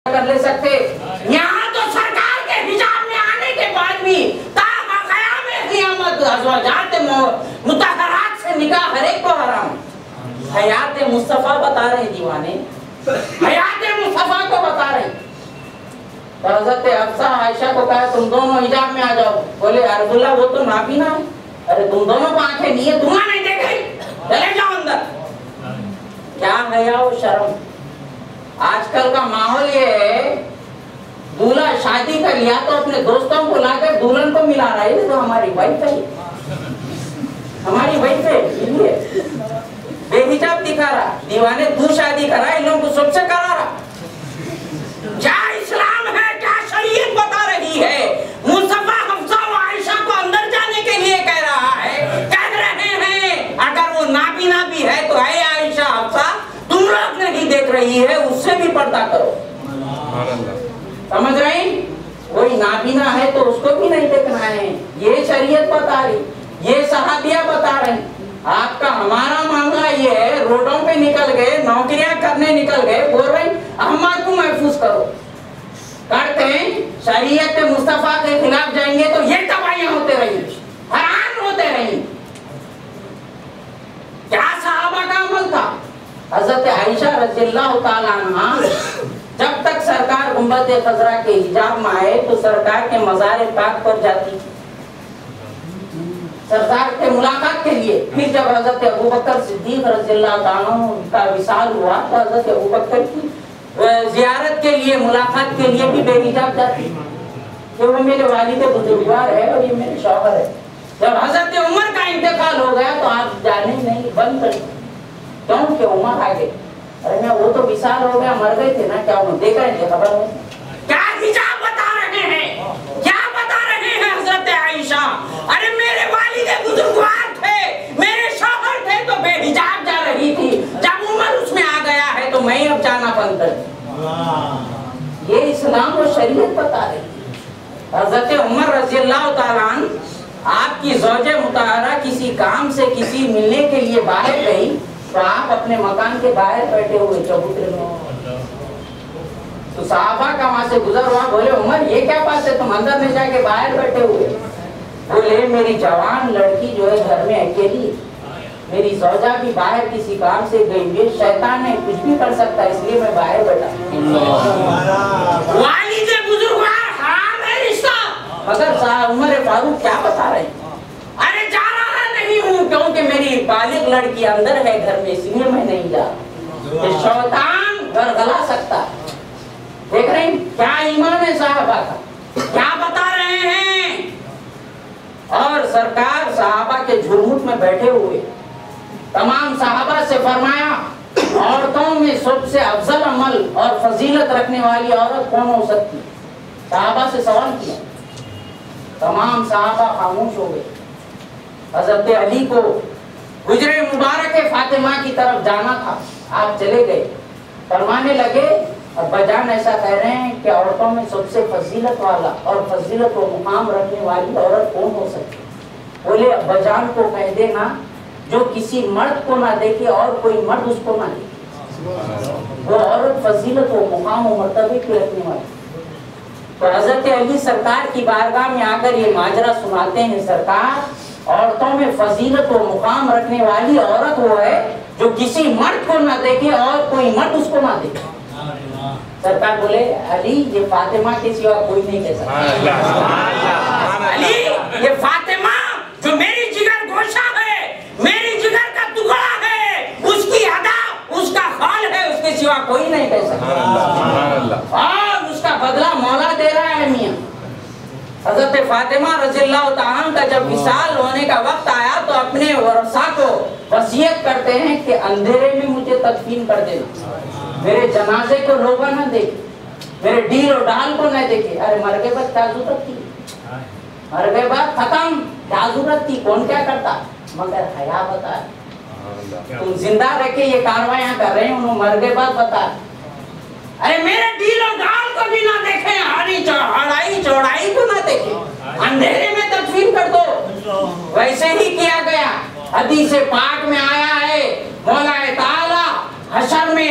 کر لے سکتے. یہاں تو سرکار کے حجاب میں آنے کے بعد بھی تا قیام قیامت ازواجات مطہرات سے نکاح ہر ایک کو حرام. حیات مصطفیٰ بتا رہے ہیں دیوانے, حیات مصطفیٰ کو بتا رہے ہیں. تو حضرت حفصہ عائشہ کو کہا تم دونوں حجاب میں آ جاؤ. بولے یا رسول اللہ وہ تو نابینا ہے. ارے تم دونوں کو آنکھیں نہیں ہے, دھواں نہیں دیکھ رہی, چلے جاؤ اندر. کیا حیا و شرم. آج کل کا ماحول یہ ہے, دولہا شادی کر لیا تو اپنے دوستوں کو لا کر دلہن کو ملا رہا ہے. تو ہماری وائف ہے, ہماری وائف ہے, بے حجاب دکھا رہا. دیوانے تو شادی کرا, ان لوگوں کو سب سے کرا رہا. کیا اسلام ہے, کیا شریعت بتا رہی ہے. مصطفیٰ حفصہ و عائشہ کو اندر جانے کے لیے کہہ رہا ہے, کہہ رہے ہیں اگر وہ نابینا بھی ہے تو اے عائشہ حفصہ تم لوگ نہیں دیکھ رہی ہے, اس سے بھی پردہ کرو. سمجھ رہے ہیں, کوئی نابینا ہے تو اس کو بھی نہیں دیکھنا ہے. یہ شریعت بتا رہی, یہ صحابیہ بتا رہے ہیں. آپ کا ہمارا معاملہ یہ ہے, روڈوں پہ نکل گئے, نوکریاں کرنے نکل گئے, بول رہے ہیں احمد کو محفوظ کرو. کرتے ہیں شریعت مصطفیٰ کے خلاف جائیں گے تو یہ تباہیاں ہوتے رہیں, حیران ہوتے رہیں. کیا صحابہ کا عمل تھا. حضرت عائشہ رضی اللہ تعالیٰ عنہ جب تک سرکار گنبد خضرا کے حجاب میں آئے تو سرکار کے مزار پاک پر جاتی, سرکار کے ملاقات کے لیے. پھر جب حضرت ابوبکر صدیق رضی اللہ تعالیٰ کا وصال ہوا تو حضرت ابوبکر کی زیارت کے لیے, ملاقات کے لیے بھی بے حجاب جاتی کہ وہ میرے والد بزرگوار ہے اور یہ میرے شوہر ہے. جب حضرت عمر کا انتقال ہو گیا تو آپ جانے نہیں, بند کر دیں. کیوں کہ عمر آ گئے. ارے میں وہ تو وصال ہو گیا, مر گئے تھے نا, کیا انہوں دیکھ رہے تھے, خبر ہے. کیا حجاب بتا رہے ہیں, کیا بتا رہے ہیں حضرت عائشہ. ارے میرے والد بزرگوار تھے, میرے شوہر تھے تو بے حجاب جا رہی تھی, جب عمر اس میں آ گیا ہے تو میں اب جانا بند کر دوں. یہ اسلام و شریعت بتا رہی ہے. حضرت عمر رضی اللہ تعالیٰ عنہ آپ کی زوج مطہرہ کسی کام سے کسی ملنے کے لیے باہر گئی تو آپ اپنے مکان کے باہر بیٹھے ہوئے چبوترے میں. تو صحابہ کا وہاں سے گزر ہوا, بولے عمر یہ کیا بات ہے, تم اندر میں جا کے باہر بیٹھے ہوئے. بولے میری جوان لڑکی جو ہے گھر میں اکیلی, میری زوجہ بھی باہر کسی کام سے گئی ہوئی, شیطان ہے کچھ بھی کر سکتا ہے, اس لیے میں باہر بیٹھا. والد بزرگوار حرام ہے رشتہ. مگر عمر فاروق کیا بتا رہے ہیں, ارے جا رہا نہیں ہوں کیونکہ میری بالغ لڑکی اندر ہے گھر میں, اس لیے میں نہیں جا رہا. یہ شیطان گھر گلا سکتا ہے. دیکھ رہے ہیں کیا ایمان ہے صحابہ کا, کیا بتا رہے ہیں. اور سرکار صحابہ کے جھرمٹ میں بیٹھے ہوئے تمام صحابہ سے فرمایا عورتوں میں سب سے افضل عمل اور فضیلت رکھنے والی عورت کون ہو سکتی. صحابہ سے سوال کیا, تمام صحابہ خاموش ہو گئے. حضرت علی کو حجرے مبارک فاطمہ کی طرف جانا تھا, آپ چلے گئے. فرمانے لگے ابا جان ایسا کہہ رہے ہیں کہ عورتوں میں سب سے فضیلت والا اور فضیلت و مقام رکھنے والی عورت کون ہو سکتی. بولے ابا جان کو کہہ دینا جو کسی مرد کو نہ دیکھے اور کوئی مرد اس کو نہ دیکھے, وہ عورت فضیلت و مقام و مرتبے کی رکھنے والی. تو حضرت علی سرکار کی بارگاہ میں آ کر یہ ماجرا سناتے ہیں, سرکار عورتوں میں فضیلت و مقام رکھنے والی عورت وہ ہے جو کسی مرد کو نہ دیکھے اور کوئی مرد اس کو نہ دیکھے. سرکار بولے علی یہ فاطمہ کے سوا کوئی نہیں کہہ سکتا. علی یہ فاطمہ جو میری جگر گوشہ ہے, میری جگر کا ٹکڑا ہے, اس کی ادا اس کا خال ہے, اس کے سوا کوئی نہیں کہہ سکتا. اور اس کا بدلہ مولا دے رہا ہے میاں. حضرت فاطمہ رضی اللہ تعالیٰ کا جب وصال ہونے کا وقت آیا تو اپنے ورثاء کو وصیت کرتے ہیں کہ اندھیرے میں مجھے تدفین کر دینا, میرے جنازے کو لوگ نہ دیکھے, میرے ڈیل اور ڈال کو نہ دیکھے. ارے مر گئے بعد کیا ضرورت تھی, مر گئے بعد ختم, کیا ضرورت تھی, کون کیا کرتا. مگر حیا بتا, تم زندہ رہ کے یہ کارروائیاں کر رہے ہیں, انہوں مر گئے بعد بتا. ارے میرے ڈیل اور ڈال کو بھی نہ دیکھیں, ہڑائی چوڑائی کو نہ دیکھیں, اندھیرے میں تدفین کر دو. ویسے ہی کیا گیا. حدیث پاک میں آیا ہے مولا تعالی حشر میں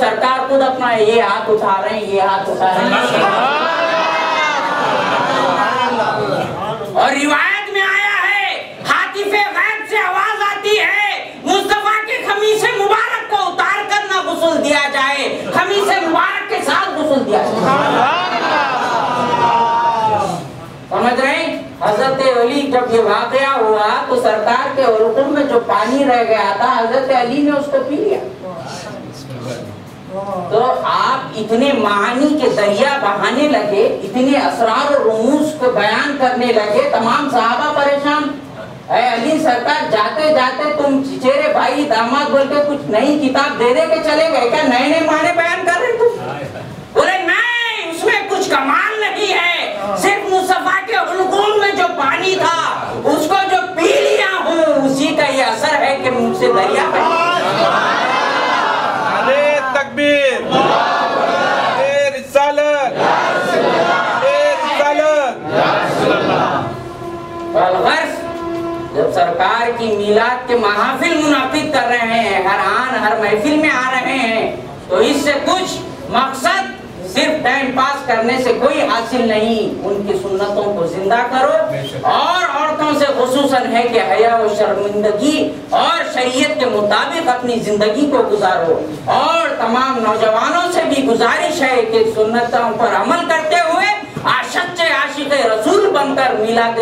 سرکار خود اپنا یہ ہاتھ اٹھا رہے ہیں، یہ ہاتھ اٹھا رہے ہیں. اور روایت میں آیا ہے ہاتف غیب سے آواز آتی ہے مصطفیٰ کے خمیس مبارک کو اتار کر نہ غسل دیا جائے، خمیس مبارک کے ساتھ غسل دیا جائے. سمجھ رہے ہیں؟ حضرت علی جب یہ واقعہ ہوا تو سرکار کے حلقوم میں جو پانی رہ گیا تھا حضرت علی نے اس کو پی لیا. تو آپ اتنے معانی کے دریا بہانے لگے، اتنے اسرار و رموز کو بیان کرنے لگے، تمام صحابہ پریشان. اے علی سرکار جاتے جاتے تم چچیرے بھائی داماد بول کے کچھ نئی کتاب دے دے کے چلے گئے کیا؟ نئے نئے معنی بیان کر رہے تم؟ بولے نہیں، اس میں کچھ کمال نہیں ہے، صرف مصطفیٰ کے حلقوم میں جو پانی تھا اس کو جو پی لیا ہوں اسی کا یہ اثر ہے کہ منہ سے دریا بہہ گیا. تکبیر، رسالت، والغرض جب سرکار کی میلاد کے محافل منعقد کر رہے ہیں، ہر آن ہر محفل میں آ رہے ہیں، تو اس سے کچھ مقصد صرف ٹائم پاس کرنے سے کوئی حاصل نہیں. ان کی سنتوں کو زندہ کرو، اور عورتوں سے خصوصاً ہے کہ حیا و شرمندگی اور شریعت کے مطابق اپنی زندگی کو گزارو. اور تمام نوجوانوں سے بھی گزارش ہے کہ سنتوں پر عمل کرتے ہوئے سچے عاشق رسول بن کر میلاد